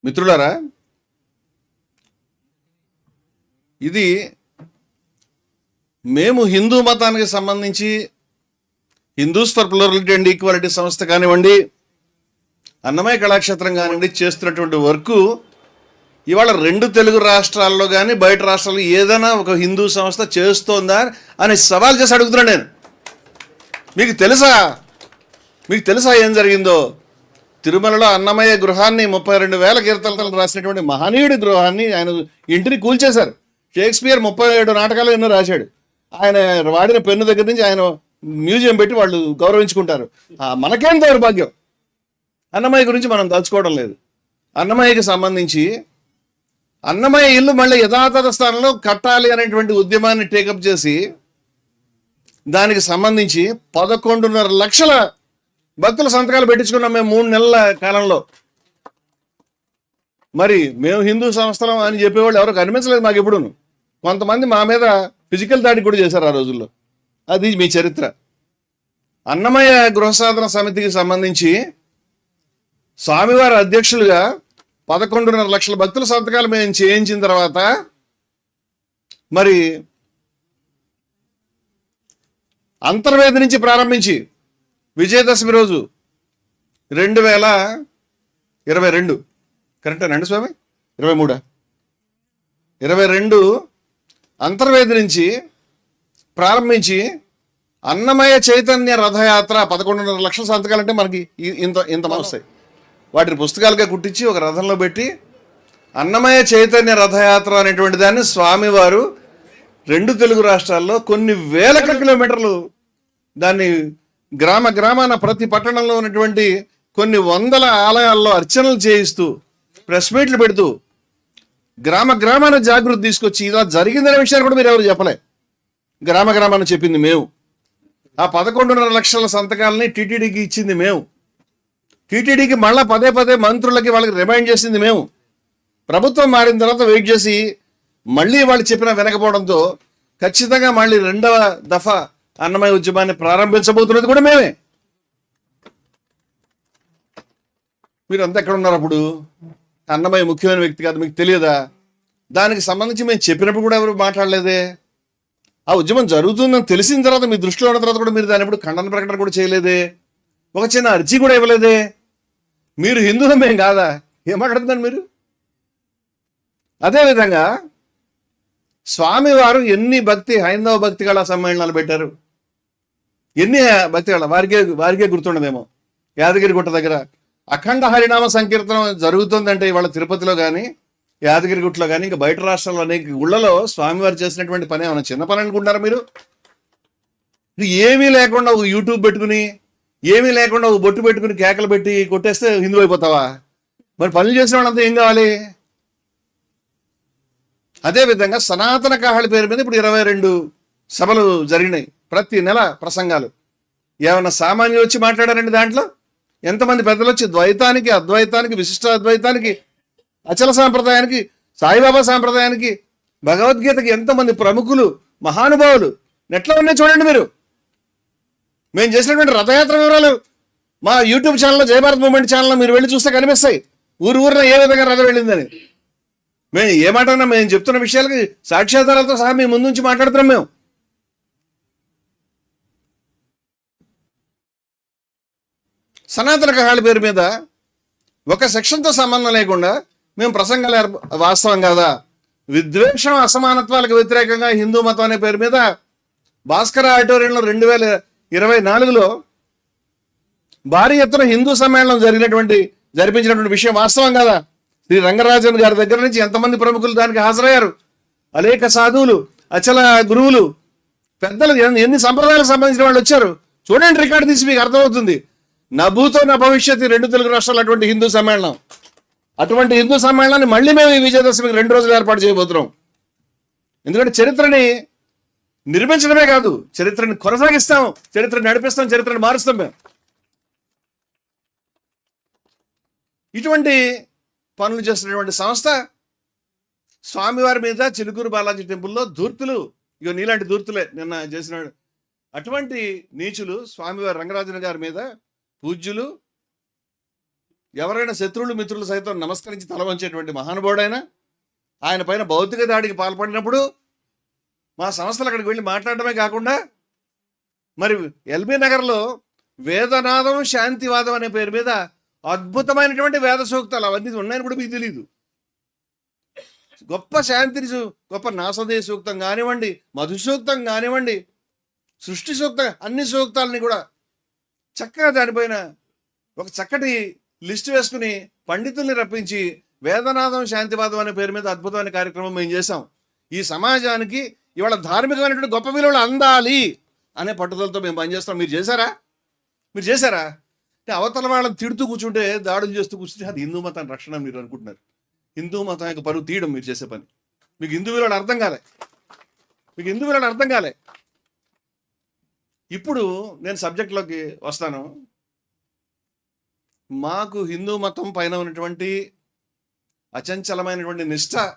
మిత్రులారా, ఇది మేము హిందూ మతానికి సంబంధించి Hindus for plurality and equality సంస్థ కానివ్వండి, అన్నమయ్య కళాక్షేత్రం కానివ్వండి, చేస్తున్నటువంటి వర్క్ ఇవాళ 2 తెలుగు రాష్ట్రాల్లో కానీ బయట రాష్ట్రాల్లో ఏదైనా ఒక హిందూ సంస్థ చేస్తోందా అని సవాల్ చేసి అడుగుతున్నాను నేను. మీకు తెలుసా ఏం జరిగిందో? తిరుమలలో అన్నమయ్య గృహాన్ని 32,000 కీర్తనలు రాసినటువంటి మహనీయుడి గృహాన్ని ఆయన ఇంటిని కూల్చేశారు. షేక్స్పియర్ 37 నాటకాలు ఎన్నో రాశాడు. ఆయన వాడిన పెన్ను దగ్గర నుంచి ఆయన మ్యూజియం పెట్టి వాళ్ళు గౌరవించుకుంటారు. మనకేం దౌర్భాగ్యం, అన్నమయ్య గురించి మనం తలుచుకోవడం లేదు. అన్నమయ్యకి సంబంధించి అన్నమయ్య ఇల్లు మళ్ళీ యథాతథ స్థానంలో కట్టాలి అనేటువంటి ఉద్యమాన్ని టేకప్ చేసి దానికి సంబంధించి 11.5 లక్షల భక్తుల సంతకాలు పెట్టించుకున్నాం మేము 3 నెలల కాలంలో. మరి మేము హిందూ సంస్థలం అని చెప్పేవాళ్ళు ఎవరు కనిపించలేదు మాకు ఎప్పుడూను. కొంతమంది మా మీద ఫిజికల్ దాడి కూడా చేశారు ఆ రోజుల్లో. అది మీ చరిత్ర. అన్నమయ్య గృహసాధన సమితికి సంబంధించి స్వామివారి అధ్యక్షులుగా 11.5 లక్షల భక్తుల సంతకాలు మేము చేయించిన తర్వాత మరి అంతర్వేది నుంచి ప్రారంభించి విజయదశమి రోజు 2022 కరెక్టేనండి స్వామి, 22 అంతర్వేది నుంచి ప్రారంభించి అన్నమయ్య చైతన్య రథయాత్ర 11.5 లక్షల సంతకాలు అంటే మనకి ఇంత వస్తాయి. వాటిని పుస్తకాలుగా కుట్టించి ఒక రథంలో పెట్టి అన్నమయ్య చైతన్య రథయాత్ర అనేటువంటి దాన్ని స్వామివారు 2 తెలుగు రాష్ట్రాల్లో కొన్ని వేల కిలోమీటర్లు దాన్ని గ్రామాన ప్రతి పట్టణంలో ఉన్నటువంటి కొన్ని వందల ఆలయాల్లో అర్చనలు చేయిస్తూ ప్రెస్ మీట్లు పెడుతూ గ్రామాన జాగృతి తీసుకొచ్చి ఇలా జరిగిందనే విషయాన్ని కూడా మీరు ఎవరు చెప్పలే. గ్రామాన్ని చెప్పింది మేము. ఆ 11.5 లక్షల సంతకాలని టీటీడీకి ఇచ్చింది మేము. టీటీడీకి మళ్ళీ పదే మంత్రులకి వాళ్ళకి రిమైండ్ చేసింది మేము. ప్రభుత్వం మారిన తర్వాత వెయిట్ చేసి మళ్ళీ వాళ్ళు చెప్పిన వినకపోవడంతో ఖచ్చితంగా మళ్ళీ 2వ దఫా అన్నమయ్య ఉద్యమాన్ని ప్రారంభించబోతున్నది కూడా మేమే. మీరు అంతా ఎక్కడ ఉన్నారు అప్పుడు? అన్నమయ్య ముఖ్యమైన వ్యక్తి కాదు, మీకు తెలియదా? దానికి సంబంధించి మేము చెప్పినప్పుడు కూడా ఎవరు మాట్లాడలేదే. ఆ ఉద్యమం జరుగుతుందని తెలిసిన తర్వాత మీ దృష్టిలో ఉన్న తర్వాత కూడా మీరు దాని ఎప్పుడు ఖండన ప్రకటన కూడా చేయలేదే. ఒక చిన్న అర్జీ కూడా ఇవ్వలేదే. మీరు హిందువులం మేం కాదా? ఏం మాట్లాడుతున్నారు మీరు? అదేవిధంగా స్వామివారు ఎన్ని హైందవ భక్తి కళా సమ్మేళనాలు పెట్టారు, ఎన్ని భక్తి కళ వారికే గుర్తుండదేమో. యాదగిరి గుట్ట దగ్గర అఖండ హరినామ సంకీర్తనం జరుగుతుందంటే ఇవాళ తిరుపతిలో కానీ యాదగిరి గుట్టలో కానీ ఇంకా బయట రాష్ట్రాల్లో అనేక గుళ్ళలో స్వామివారు చేసినటువంటి పని ఏమైనా చిన్న పని అనుకుంటారా మీరు? ఏమీ లేకుండా ఒక యూట్యూబ్ పెట్టుకుని, ఏమీ లేకుండా ఒక బొట్టు పెట్టుకుని కేకలు పెట్టి కొట్టేస్తే హిందూ అయిపోతావా? మరి పనులు చేసిన వాళ్ళంతా ఏం కావాలి? అదేవిధంగా సనాతన కాహళి పేరు మీద ఇప్పుడు 22 సభలు జరిగినాయి. ప్రతి నెల ప్రసంగాలు. ఏమన్నా సామాన్యులు వచ్చి మాట్లాడారండి? దాంట్లో ఎంతమంది పెద్దలు వచ్చి ద్వైతానికి, అద్వైతానికి, విశిష్ట అద్వైతానికి, అచల సాంప్రదాయానికి, సాయిబాబా సాంప్రదాయానికి, భగవద్గీతకి ఎంతమంది ప్రముఖులు, మహానుభావులు ఎట్లా ఉన్నాయి చూడండి మీరు. మేము చేసినటువంటి రథయాత్ర వివరాలు మా యూట్యూబ్ ఛానల్లో, జయభారత్ మూవ్మెంట్ ఛానల్లో మీరు వెళ్ళి చూస్తే కనిపిస్తాయి. ఊరున ఏ విధంగా రథం వెళ్ళిందని. మేము ఏమాటన్నా మేము చెప్తున్న విషయాలకి సాక్ష్యాధారాలతో సహా మేము ముందు నుంచి మాట్లాడుతున్నాం. మేము సనాతన కాహళి పేరు మీద ఒక సెక్షన్తో సంబంధం లేకుండా మేము ప్రసంగాలు వాస్తవం కాదా? విద్వేషం, అసమానత్వాలకు వ్యతిరేకంగా హిందూ మతం అనే పేరు మీద భాస్కర ఆడిటోరియంలో 2024లో భారీ ఎత్తున హిందూ సమ్మేళనం జరిపించినటువంటి విషయం వాస్తవం కదా? శ్రీ రంగరాజన్ గారి దగ్గర నుంచి ఎంతమంది ప్రముఖులు దానికి హాజరయ్యారు? అనేక సాధువులు, అచల గురువులు, పెద్దలు, ఎన్ని సంప్రదాయాలకు సంబంధించిన వాళ్ళు వచ్చారు. చూడండి, రికార్డు తీసి మీకు అర్థమవుతుంది. నా భూతో నా భవిష్యత్తు 2 తెలుగు రాష్ట్రాలు అటువంటి హిందూ సమ్మేళనం. అటువంటి హిందూ సమ్మేళనాన్ని మళ్ళీ మేము ఈ విజయదశమికి 2 రోజులు ఏర్పాటు చేయబోతున్నాం. ఎందుకంటే చరిత్రని నిర్మించడమే కాదు, చరిత్రని కొనసాగిస్తాం, చరిత్రని నడిపిస్తాం, చరిత్రని మారుస్తాం. మేము ఇటువంటి పనులు చేస్తున్నటువంటి సంస్థ స్వామివారి మీద చిలుకూరు బాలాజీ టెంపుల్లో ధూర్తులు, ఇక నీలాంటి ధూర్తులే నిన్న చేసినాడు. అటువంటి నీచులు స్వామివారి రంగరాజన్ గారి మీద పూజ్యులు ఎవరైనా శత్రువులు మిత్రులు సైతం నమస్కరించి తల వంచేటువంటి మహానుభావుడైన ఆయన పైన భౌతిక దాడికి పాల్పడినప్పుడు మా సంస్థలు అక్కడికి వెళ్ళి మాట్లాడటమే కాకుండా మరి ఎల్బీ నగర్లో వేదనాదం శాంతివాదం అనే పేరు మీద అద్భుతమైనటువంటి వేద సూక్తాలు అవన్నీ ఉన్నాయని కూడా మీకు తెలియదు. గొప్ప శాంతిని గొప్ప నాసదే సూక్తం కానివ్వండి, మధు సూక్తం కానివ్వండి, సృష్టి సూక్తం, అన్ని సూక్తాలని కూడా చక్కగా దానిపైన ఒక చక్కటి లిస్టు వేసుకుని పండితుల్ని రప్పించి వేదనాదం శాంతివాదం అనే పేరు మీద అద్భుతమైన కార్యక్రమం మేము చేశాం. ఈ సమాజానికి ఇవాళ ధార్మికమైనటువంటి గొప్ప విలువలు అందాలి అనే పట్టుదలతో మేము పనిచేస్తాం. మీరు చేశారా? అవతల వాళ్ళని తిడుతూ కూర్చుంటే, దాడులు చేస్తూ కూర్చుంటే అది హిందూ మతాన్ని రక్షణ మీరు అనుకుంటున్నారు. హిందూ మతం యొక్క పరువు తీయడం మీరు చేసే పని. మీకు హిందూ విలువలు అర్థం కాలే. ఇప్పుడు నేను సబ్జెక్ట్లోకి వస్తాను. మాకు హిందూ మతం పైన ఉన్నటువంటి అచంచలమైనటువంటి నిష్ఠ